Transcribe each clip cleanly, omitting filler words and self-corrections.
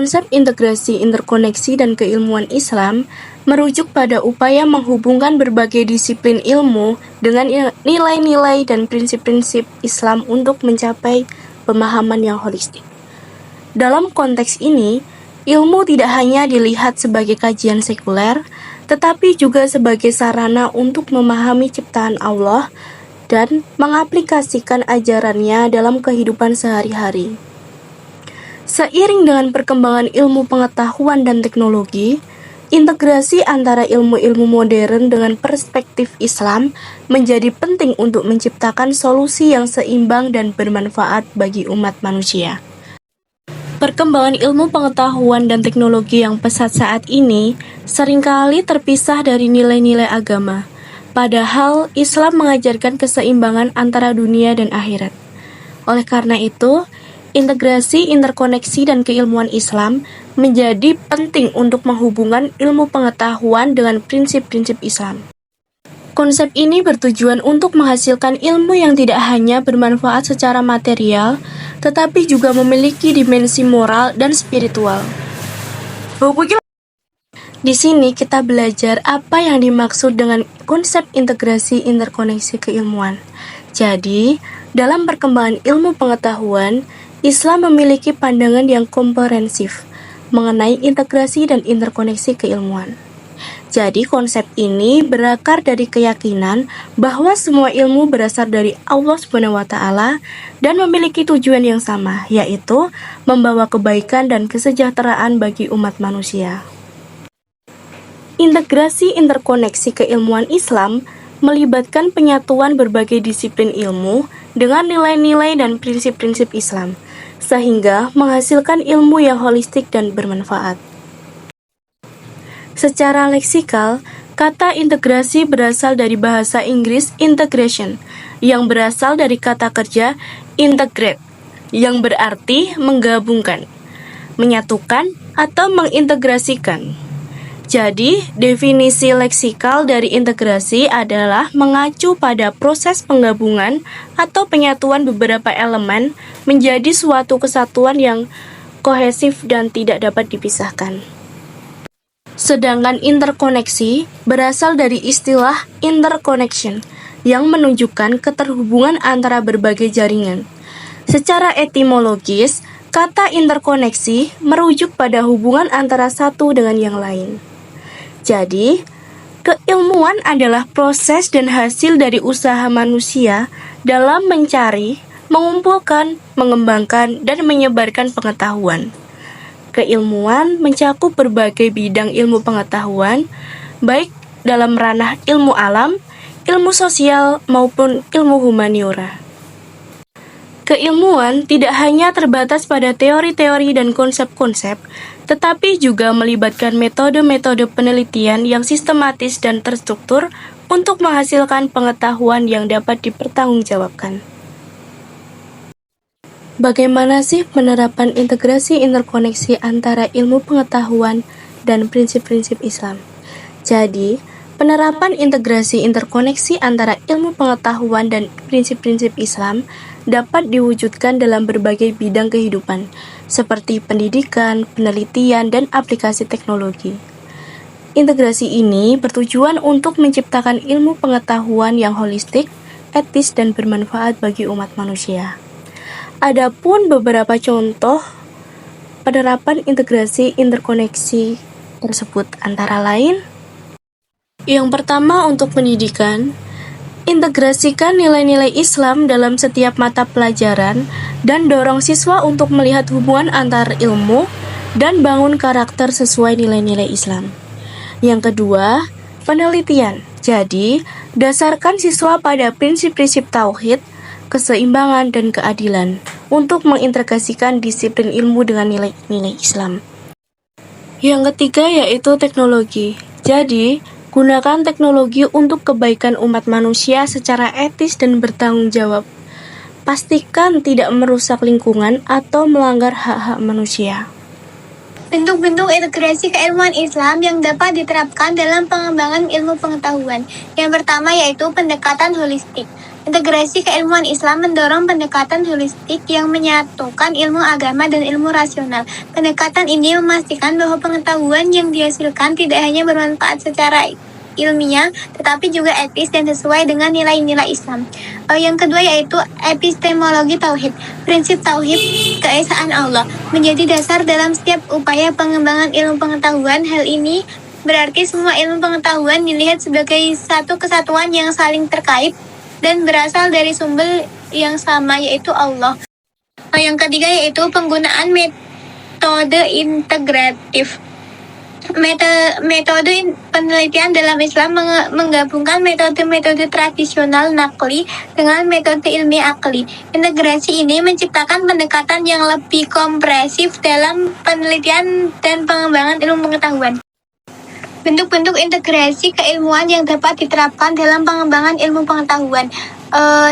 Konsep integrasi, interkoneksi, dan keilmuan Islam merujuk pada upaya menghubungkan berbagai disiplin ilmu dengan nilai-nilai dan prinsip-prinsip Islam untuk mencapai pemahaman yang holistik. Dalam konteks ini, ilmu tidak hanya dilihat sebagai kajian sekuler, tetapi juga sebagai sarana untuk memahami ciptaan Allah dan mengaplikasikan ajarannya dalam kehidupan sehari-hari. Seiring dengan perkembangan ilmu pengetahuan dan teknologi, integrasi antara ilmu-ilmu modern dengan perspektif Islam menjadi penting untuk menciptakan solusi yang seimbang dan bermanfaat bagi umat manusia. Perkembangan ilmu pengetahuan dan teknologi yang pesat saat ini seringkali terpisah dari nilai-nilai agama, padahal Islam mengajarkan keseimbangan antara dunia dan akhirat. Oleh karena itu, integrasi, interkoneksi, dan keilmuan Islam menjadi penting untuk menghubungkan ilmu pengetahuan dengan prinsip-prinsip Islam. Konsep ini bertujuan untuk menghasilkan ilmu yang tidak hanya bermanfaat secara material, tetapi juga memiliki dimensi moral dan spiritual. Di sini kita belajar apa yang dimaksud dengan konsep integrasi, interkoneksi, keilmuan. Jadi, dalam perkembangan ilmu pengetahuan, Islam memiliki pandangan yang komprehensif mengenai integrasi dan interkoneksi keilmuan. Jadi konsep ini berakar dari keyakinan bahwa semua ilmu berasal dari Allah SWT dan memiliki tujuan yang sama, yaitu membawa kebaikan dan kesejahteraan bagi umat manusia. Integrasi interkoneksi keilmuan Islam melibatkan penyatuan berbagai disiplin ilmu dengan nilai-nilai dan prinsip-prinsip Islam, sehingga menghasilkan ilmu yang holistik dan bermanfaat. Secara leksikal, kata integrasi berasal dari bahasa Inggris integration, yang berasal dari kata kerja integrate, yang berarti menggabungkan, menyatukan, atau mengintegrasikan. Jadi, definisi leksikal dari integrasi adalah mengacu pada proses penggabungan atau penyatuan beberapa elemen menjadi suatu kesatuan yang kohesif dan tidak dapat dipisahkan. Sedangkan interkoneksi berasal dari istilah interconnection yang menunjukkan keterhubungan antara berbagai jaringan. Secara etimologis, kata interkoneksi merujuk pada hubungan antara satu dengan yang lain. Jadi, keilmuan adalah proses dan hasil dari usaha manusia dalam mencari, mengumpulkan, mengembangkan, dan menyebarkan pengetahuan. Keilmuan mencakup berbagai bidang ilmu pengetahuan, baik dalam ranah ilmu alam, ilmu sosial, maupun ilmu humaniora. Keilmuan tidak hanya terbatas pada teori-teori dan konsep-konsep, tetapi juga melibatkan metode-metode penelitian yang sistematis dan terstruktur untuk menghasilkan pengetahuan yang dapat dipertanggungjawabkan. Bagaimana sih penerapan integrasi interkoneksi antara ilmu pengetahuan dan prinsip-prinsip Islam? Jadi, penerapan integrasi interkoneksi antara ilmu pengetahuan dan prinsip-prinsip Islam dapat diwujudkan dalam berbagai bidang kehidupan, seperti pendidikan, penelitian, dan aplikasi teknologi. Integrasi ini bertujuan untuk menciptakan ilmu pengetahuan yang holistik, etis, dan bermanfaat bagi umat manusia. Adapun beberapa contoh penerapan integrasi interkoneksi tersebut antara lain: yang pertama, untuk pendidikan, integrasikan nilai-nilai Islam dalam setiap mata pelajaran dan dorong siswa untuk melihat hubungan antar ilmu dan bangun karakter sesuai nilai-nilai Islam. Yang kedua, penelitian. Jadi, dasarkan siswa pada prinsip-prinsip tauhid, keseimbangan, dan keadilan untuk mengintegrasikan disiplin ilmu dengan nilai-nilai Islam. Yang ketiga yaitu teknologi. Jadi, gunakan teknologi untuk kebaikan umat manusia secara etis dan bertanggung jawab. Pastikan tidak merusak lingkungan atau melanggar hak-hak manusia. Bentuk-bentuk integrasi keilmuan Islam yang dapat diterapkan dalam pengembangan ilmu pengetahuan. Yang pertama yaitu pendekatan holistik. Integrasi keilmuan Islam mendorong pendekatan holistik yang menyatukan ilmu agama dan ilmu rasional. Pendekatan ini memastikan bahwa pengetahuan yang dihasilkan tidak hanya bermanfaat secara ilmiah, tetapi juga etis dan sesuai dengan nilai-nilai Islam. Yang kedua yaitu epistemologi tauhid. Prinsip tauhid keesaan Allah menjadi dasar dalam setiap upaya pengembangan ilmu pengetahuan. Hal ini berarti semua ilmu pengetahuan dilihat sebagai satu kesatuan yang saling terkait dan berasal dari sumber yang sama, yaitu Allah. Yang ketiga yaitu penggunaan metode integratif. Metode penelitian dalam Islam menggabungkan metode-metode tradisional nakli dengan metode ilmiah akli. Integrasi ini menciptakan pendekatan yang lebih komprehensif dalam penelitian dan pengembangan ilmu pengetahuan. Bentuk-bentuk integrasi keilmuan yang dapat diterapkan dalam pengembangan ilmu pengetahuan.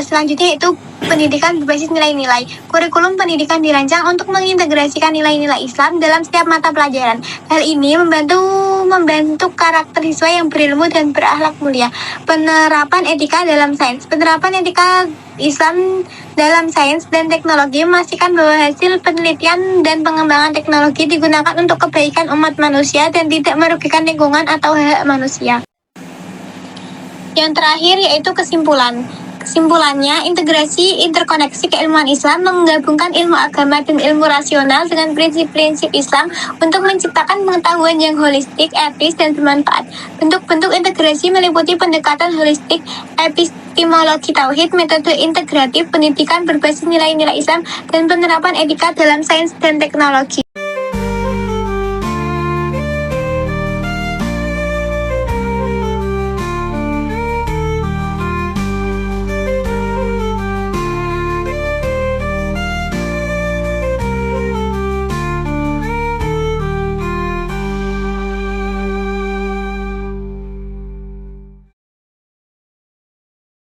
Selanjutnya itu pendidikan berbasis nilai-nilai. Kurikulum pendidikan dirancang untuk mengintegrasikan nilai-nilai Islam dalam setiap mata pelajaran. Hal ini membantu karakter siswa yang berilmu dan berakhlak mulia. Penerapan etika dalam sains. Penerapan etika Islam dalam sains dan teknologi memastikan bahwa hasil penelitian dan pengembangan teknologi digunakan untuk kebaikan umat manusia dan tidak merugikan lingkungan atau hak manusia. Yang terakhir yaitu kesimpulan. Kesimpulannya, integrasi interkoneksi keilmuan Islam menggabungkan ilmu agama dan ilmu rasional dengan prinsip-prinsip Islam untuk menciptakan pengetahuan yang holistik, etis, dan bermanfaat. Bentuk-bentuk integrasi meliputi pendekatan holistik, epistemologi tauhid, metode integratif, pendidikan berbasis nilai-nilai Islam, dan penerapan etika dalam sains dan teknologi.